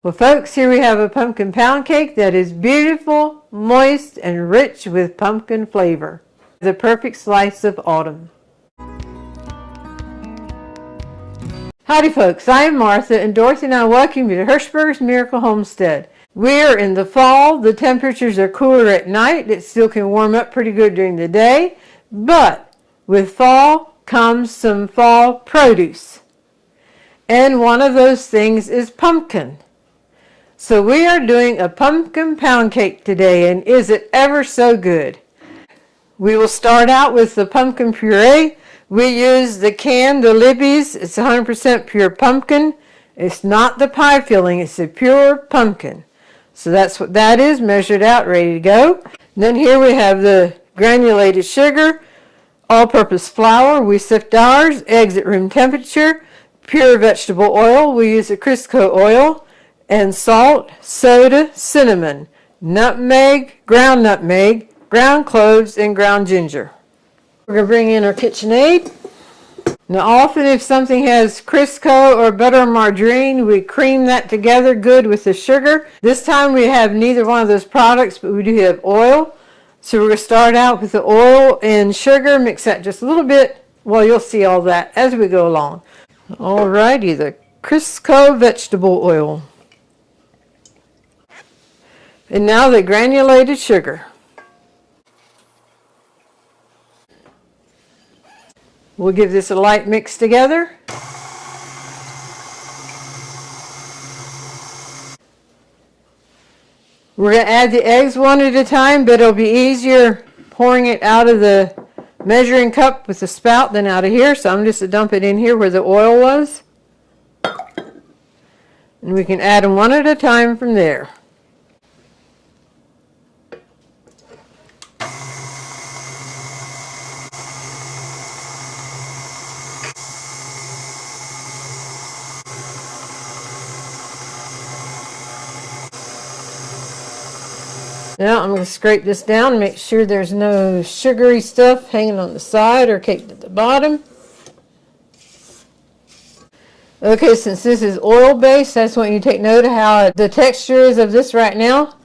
Well, folks, here we have a pumpkin pound cake that is beautiful, moist, and rich with pumpkin flavor. The perfect slice of autumn. Howdy, folks. I am Martha, and Dorothy and I welcome you to Hirschberg's Miracle Homestead. We're in the fall. The temperatures are cooler at night. It still can warm up pretty good during the day, but with fall comes some fall produce. And one of those things is pumpkin. So we are doing a pumpkin pound cake today, and is it ever so good? We will start out with the pumpkin puree. We use the Libby's. It's 100% pure pumpkin. It's not the pie filling, it's the pure pumpkin. So that's what that is, measured out, ready to go. And then here we have the granulated sugar, all-purpose flour. We sift ours, eggs at room temperature, pure vegetable oil. We use the Crisco oil, and salt, soda, cinnamon, nutmeg, ground cloves, and ground ginger. We're going to bring in our KitchenAid. Now often if something has Crisco or butter or margarine, we cream that together good with the sugar. This time we have neither one of those products, but we do have oil. So we're going to start out with the oil and sugar, mix that just a little bit. Well, you'll see all that as we go along. Alrighty, the Crisco vegetable oil. And now the granulated sugar. We'll give this a light mix together. We're going to add the eggs one at a time, but it'll be easier pouring it out of the measuring cup with the spout than out of here. So I'm just going to dump it in here where the oil was. And we can add them one at a time from there. Now I'm going to scrape this down and make sure there's no sugary stuff hanging on the side or caked at the bottom. Okay, since this is oil-based, I just want you to take note of how the texture is of this right now.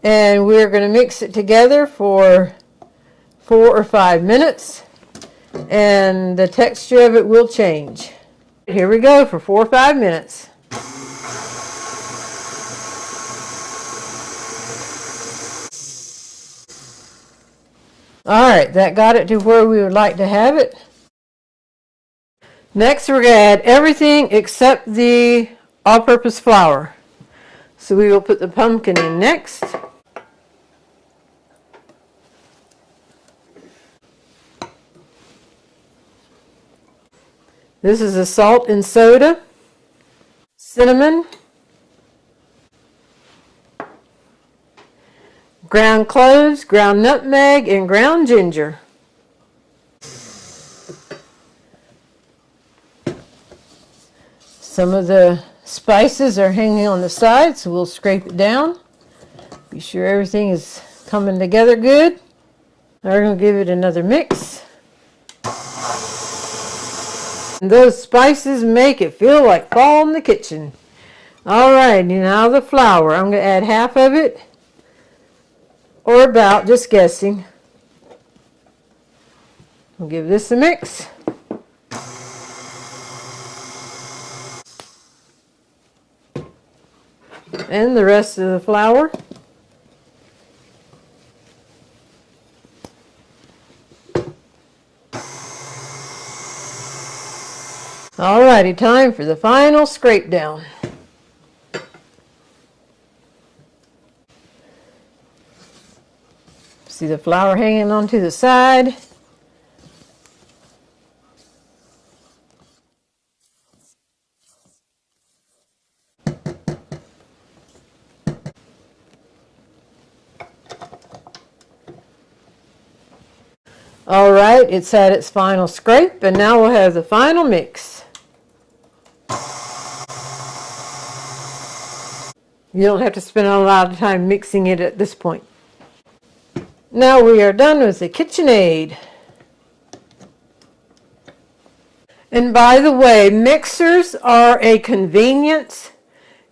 And we're going to mix it together for 4 or 5 minutes. And the texture of it will change. Here we go for 4 or 5 minutes. Alright, that got it to where we would like to have it. Next we're going to add everything except the all-purpose flour. So we will put the pumpkin in next. This is the salt and soda, cinnamon, ground cloves, ground nutmeg, and ground ginger. Some of the spices are hanging on the side, so we'll scrape it down. Be sure everything is coming together good. Now we're going to give it another mix. And those spices make it feel like fall in the kitchen. Alright, now the flour. I'm going to add half of it. Or about, just guessing. We'll give this a mix. And the rest of the flour. Alrighty, time for the final scrape down. See the flour hanging onto the side. All right, it's had its final scrape, and now we'll have the final mix. You don't have to spend a lot of time mixing it at this point. Now we are done with the KitchenAid. And by the way, mixers are a convenience.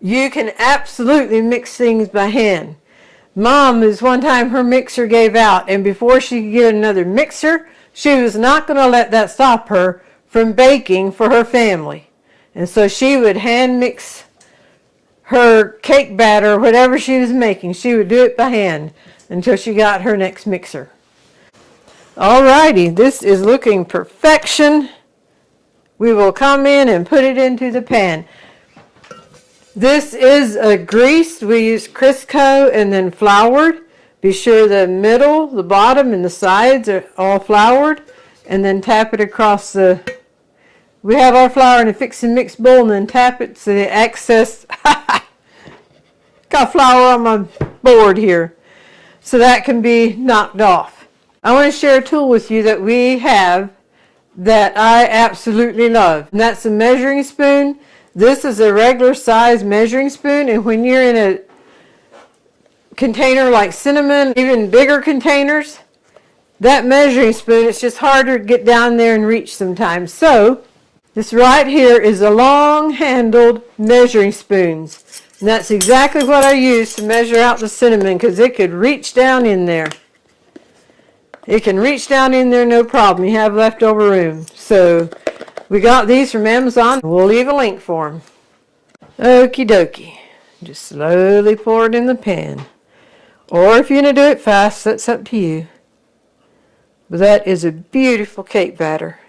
You can absolutely mix things by hand. Mom, is one time her mixer gave out, and before she could get another mixer, she was not going to let that stop her from baking for her family. And so she would hand mix her cake batter or whatever she was making. She would do it by hand until she got her next mixer. Alrighty, this is looking perfection. We will come in and put it into the pan. This is greased. We use Crisco and then floured. Be sure the middle, the bottom, and the sides are all floured. And then tap it across the... We have our flour in a fix and mix bowl and then tap it so the excess... Got flour on my board here. So that can be knocked off. I want to share a tool with you that we have that I absolutely love. And that's a measuring spoon. This is a regular size measuring spoon, and when you're in a container like cinnamon, even bigger containers, that measuring spoon, it's just harder to get down there and reach sometimes. So this right here is a long-handled measuring spoons. And that's exactly what I use to measure out the cinnamon, because it could reach down in there. It can reach down in there no problem. You have leftover room. So we got these from Amazon. We'll leave a link for them. Okie dokie. Just slowly pour it in the pan. Or if you're going to do it fast, that's up to you. But that is a beautiful cake batter.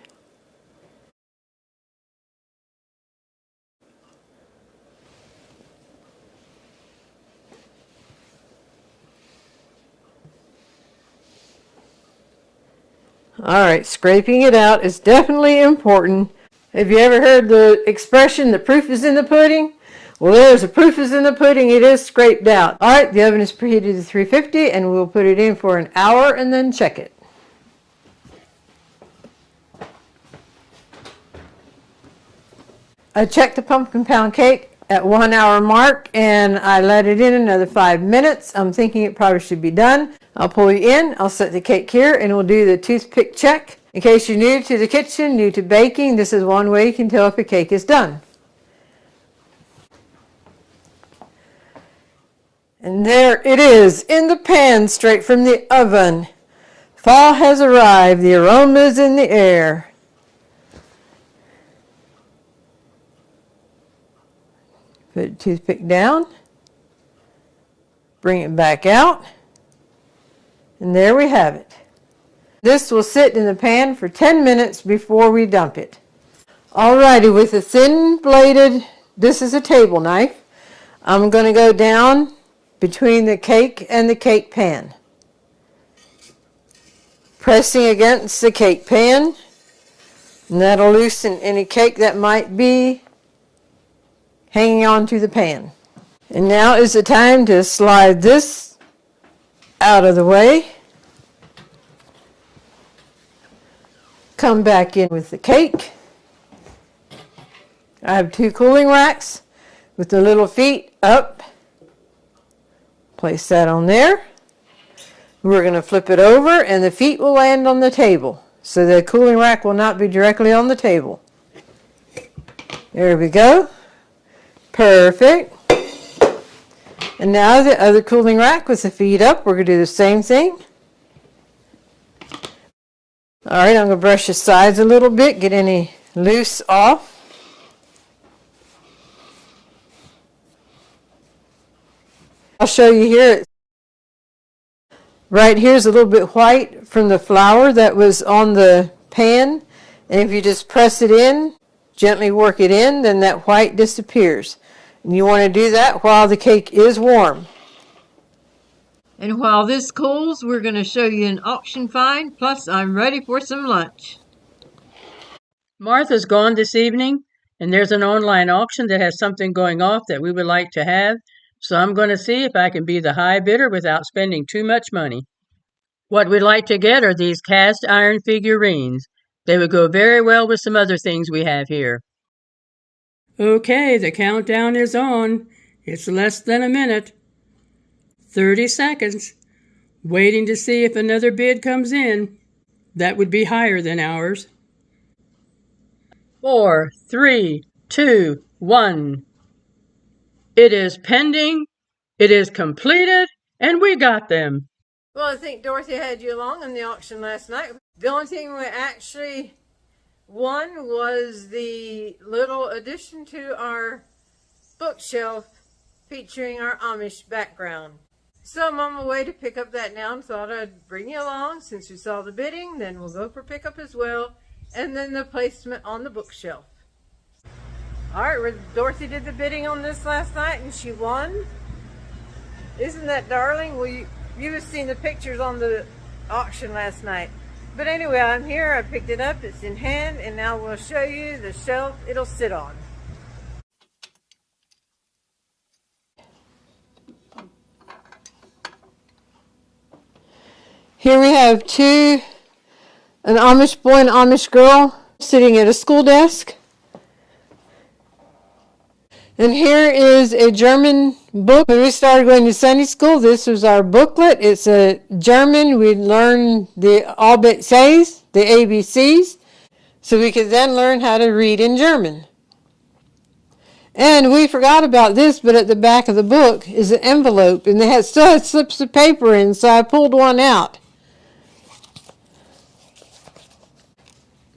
Alright, scraping it out is definitely important. Have you ever heard the expression, the proof is in the pudding? Well, there's the proof is in the pudding. It is scraped out. Alright, the oven is preheated to 350 and we'll put it in for an hour and then check it. I checked the pumpkin pound cake at 1 hour mark and I let it in another 5 minutes. I'm thinking it probably should be done. I'll pull you in, I'll set the cake here, and we'll do the toothpick check. In case you're new to the kitchen, new to baking, this is one way you can tell if a cake is done. And there it is, in the pan, straight from the oven. Fall has arrived, the aroma is in the air. Put the toothpick down, bring it back out, and there we have it. This will sit in the pan for 10 minutes before we dump it. Alrighty, with a thin bladed, this is a table knife, I'm going to go down between the cake and the cake pan. Pressing against the cake pan, and that'll loosen any cake that might be hanging onto the pan. And now is the time to slide this out of the way. Come back in with the cake. I have 2 cooling racks with the little feet up. Place that on there. We're going to flip it over and the feet will land on the table. So the cooling rack will not be directly on the table. There we go. Perfect. And now the other cooling rack with the feet up, we're going to do the same thing. Alright, I'm going to brush the sides a little bit, get any loose off. I'll show you here. Right here's a little bit white from the flour that was on the pan. And if you just press it in, gently work it in, then that white disappears. And you want to do that while the cake is warm. And while this cools, we're going to show you an auction find, plus I'm ready for some lunch. Martha's gone this evening, and there's an online auction that has something going off that we would like to have, so I'm going to see if I can be the high bidder without spending too much money. What we'd like to get are these cast iron figurines. They would go very well with some other things we have here. Okay, the countdown is on. It's less than a minute. 30 seconds. Waiting to see if another bid comes in. That would be higher than ours. 4, 3, 2, 1. It is pending, it is completed, and we got them. Well, I think Dorothy had you along on the auction last night. The only thing we actually won was the little addition to our bookshelf featuring our Amish background. So I'm on my way to pick up that now and thought I'd bring you along since we saw the bidding. Then we'll go for pickup as well, and then the placement on the bookshelf. All right, Dorothy did the bidding on this last night and she won. Isn't that darling? Well, you've seen the pictures on the auction last night. But anyway, I'm here, I picked it up, it's in hand, and now we'll show you the shelf it'll sit on. Here we have an Amish boy and Amish girl sitting at a school desk. And here is a German book. When we started going to Sunday school, this was our booklet. It's a German. We'd learn the ABCs, the ABCs, so we could then learn how to read in German. And we forgot about this, but at the back of the book is an envelope, and they still had slips of paper in, so I pulled one out.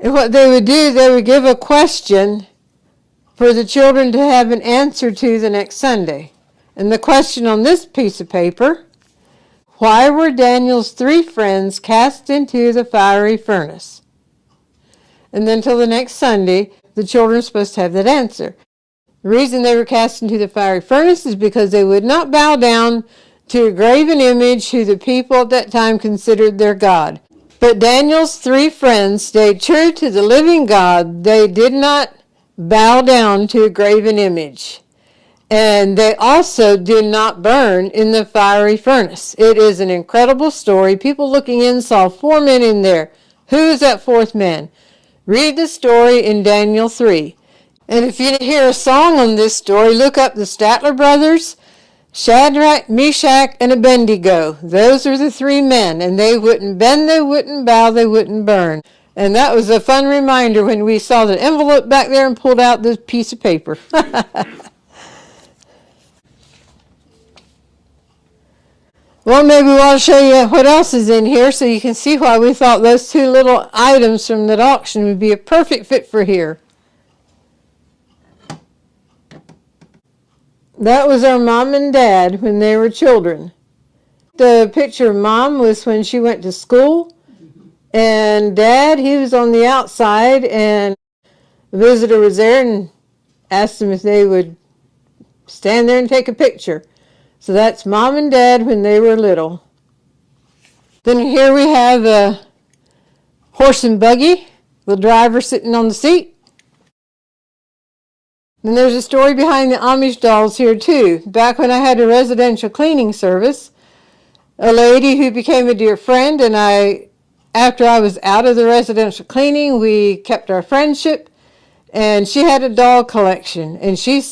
And what they would do, they would give a question for the children to have an answer to the next Sunday. And the question on this piece of paper, why were Daniel's 3 friends cast into the fiery furnace? And then till the next Sunday, the children are supposed to have that answer. The reason they were cast into the fiery furnace is because they would not bow down to a graven image who the people at that time considered their God. But Daniel's 3 friends stayed true to the living God. They did not bow down to a graven image. And they also did not burn in the fiery furnace. It is an incredible story. People looking in saw 4 men in there. Who is that 4th man? Read the story in Daniel 3. And if you hear a song on this story, look up the Statler brothers, Shadrach, Meshach, and Abednego. Those are the 3 men, and they wouldn't bend, they wouldn't bow, they wouldn't burn. And that was a fun reminder when we saw the envelope back there and pulled out this piece of paper. Well, maybe we'll show you what else is in here so you can see why we thought those 2 little items from that auction would be a perfect fit for here. That was our mom and dad when they were children. The picture of mom was when she went to school, and dad, he was on the outside, and the visitor was there and asked them if they would stand there and take a picture. So that's mom and dad when they were little. Then here we have a horse and buggy, the driver sitting on the seat. Then there's a story behind the Amish dolls here too. Back when I had a residential cleaning service, a lady who became a dear friend, and after I was out of the residential cleaning, we kept our friendship, and she had a doll collection, and she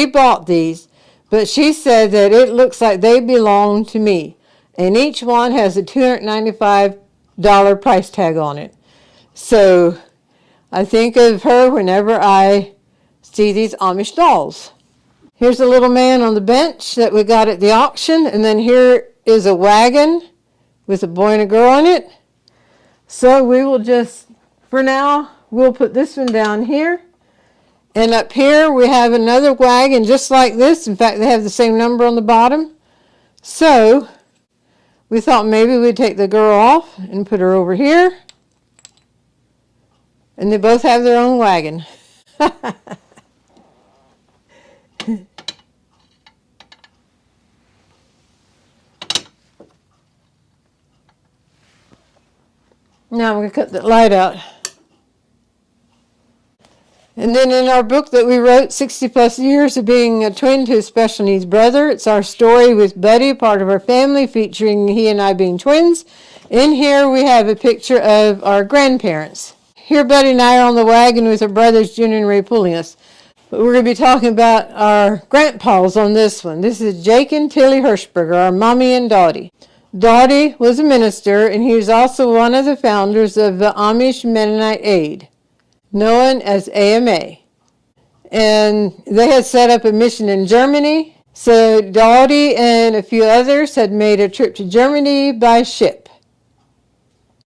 bought these, but she said that it looks like they belong to me, and each one has a $295 price tag on it. So I think of her whenever I see these Amish dolls. Here's a little man on the bench that we got at the auction, and then here is a wagon with a boy and a girl on it. So we will just, for now, we'll put this one down here. And up here we have another wagon just like this. In fact, they have the same number on the bottom. So we thought maybe we'd take the girl off and put her over here. And they both have their own wagon. Now I'm going to cut the light out. And then in our book that we wrote, 60 plus years of being a twin to a special needs brother, it's our story with Buddy, part of our family, featuring he and I being twins. In here we have a picture of our grandparents. Here Buddy and I are on the wagon with our brothers Junior and Ray pulling us. But we're going to be talking about our grandpas on this one. This is Jake and Tilly Hirschberger, our mommy and Dottie. Dottie was a minister, and he was also one of the founders of the Amish Mennonite Aid, known as AMA. and they had set up a mission in Germany. So Dottie and a few others had made a trip to Germany by ship.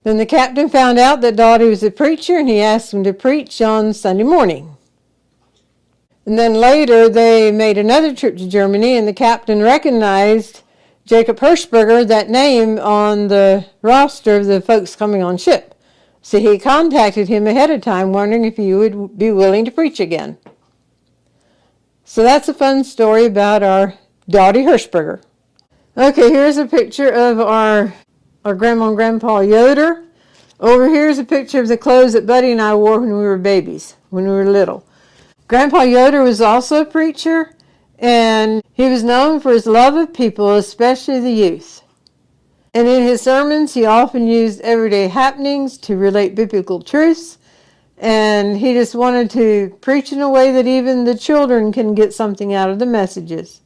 Then the captain found out that Dottie was a preacher, and he asked him to preach on Sunday morning. And then later they made another trip to Germany, and the captain recognized Jacob Hirschberger, that name, on the roster of the folks coming on ship. So he contacted him ahead of time, wondering if he would be willing to preach again. So that's a fun story about our Dottie Hirschberger. Okay, here's a picture of our Grandma and Grandpa Yoder. Over here is a picture of the clothes that Buddy and I wore when we were babies, when we were little. Grandpa Yoder was also a preacher, and he was known for his love of people, especially the youth. And in his sermons, he often used everyday happenings to relate biblical truths, and he just wanted to preach in a way that even the children can get something out of the messages.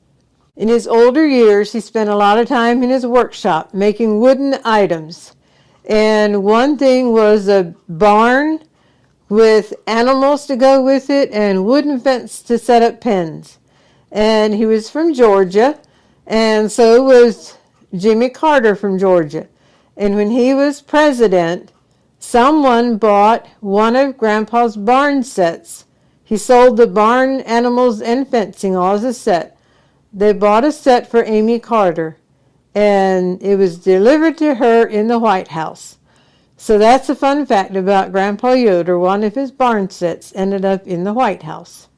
In his older years, he spent a lot of time in his workshop making wooden items. And one thing was a barn with animals to go with it and wooden fence to set up pens. And he was from Georgia, and so was Jimmy Carter from Georgia. And when he was president, someone bought one of Grandpa's barn sets. He sold the barn animals and fencing all as a set. They bought a set for Amy Carter, and it was delivered to her in the White House. So that's a fun fact about Grandpa Yoder. One of his barn sets ended up in the White House.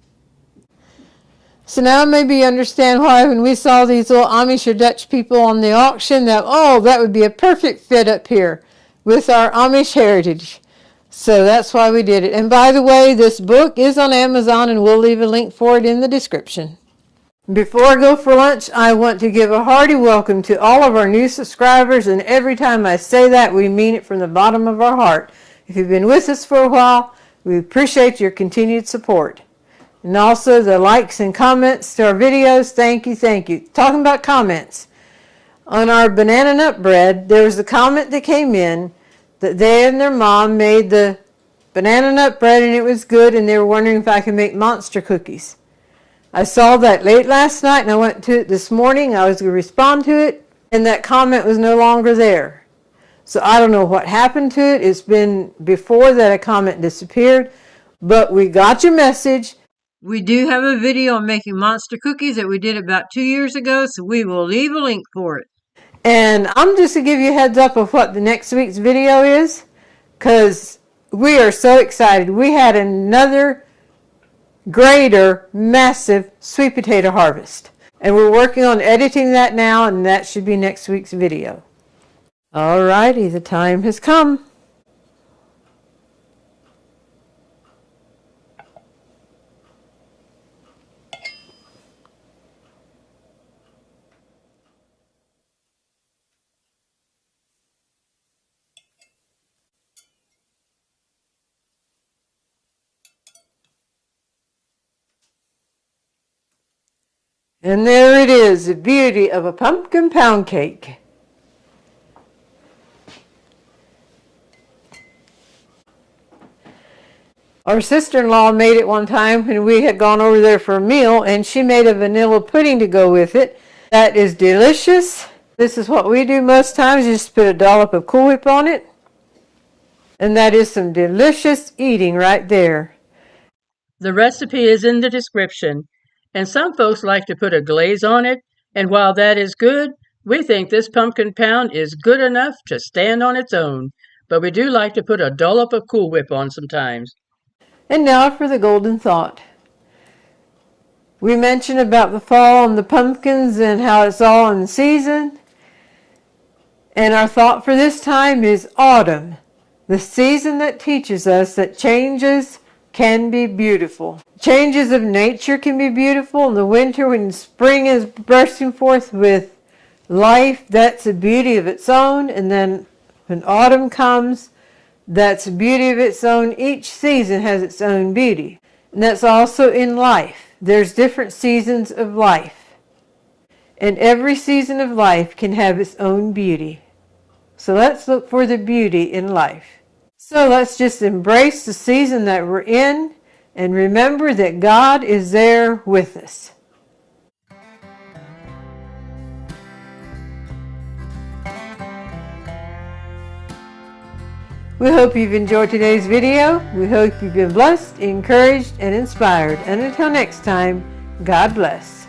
So now maybe you understand why when we saw these little Amish or Dutch people on the auction, that would be a perfect fit up here with our Amish heritage. So that's why we did it. And by the way, this book is on Amazon, and we'll leave a link for it in the description. Before I go for lunch, I want to give a hearty welcome to all of our new subscribers, and every time I say that, we mean it from the bottom of our heart. If you've been with us for a while, we appreciate your continued support. And also the likes and comments to our videos, thank you, thank you. Talking about comments, on our banana nut bread, there was a comment that came in that they and their mom made the banana nut bread and it was good, and they were wondering if I could make monster cookies. I saw that late last night, and I went to it this morning. I was going to respond to it, and that comment was no longer there. So I don't know what happened to it. It's been before that a comment disappeared, but we got your message. We do have a video on making monster cookies that we did about 2 years ago, so we will leave a link for it. And I'm just going to give you a heads up of what the next week's video is, because we are so excited. We had another greater, massive sweet potato harvest. And we're working on editing that now, and that should be next week's video. Alrighty, the time has come. And there it is, the beauty of a pumpkin pound cake. Our sister-in-law made it one time when we had gone over there for a meal, and she made a vanilla pudding to go with it. That is delicious. This is what we do most times, you just put a dollop of Cool Whip on it. And that is some delicious eating right there. The recipe is in the description. And some folks like to put a glaze on it, and while that is good, we think this pumpkin pound is good enough to stand on its own. But we do like to put a dollop of Cool Whip on sometimes. And now for the golden thought. We mentioned about the fall and the pumpkins and how it's all in season. And our thought for this time is autumn, the season that teaches us that changes can be beautiful. Changes of nature can be beautiful. In the winter, when spring is bursting forth with life, that's a beauty of its own. And then when autumn comes, that's a beauty of its own. Each season has its own beauty. And that's also in life. There's different seasons of life. And every season of life can have its own beauty. So let's look for the beauty in life. So let's just embrace the season that we're in And remember that God is there with us. We hope you've enjoyed today's video. We hope you've been blessed, encouraged, and inspired. And until next time, God bless.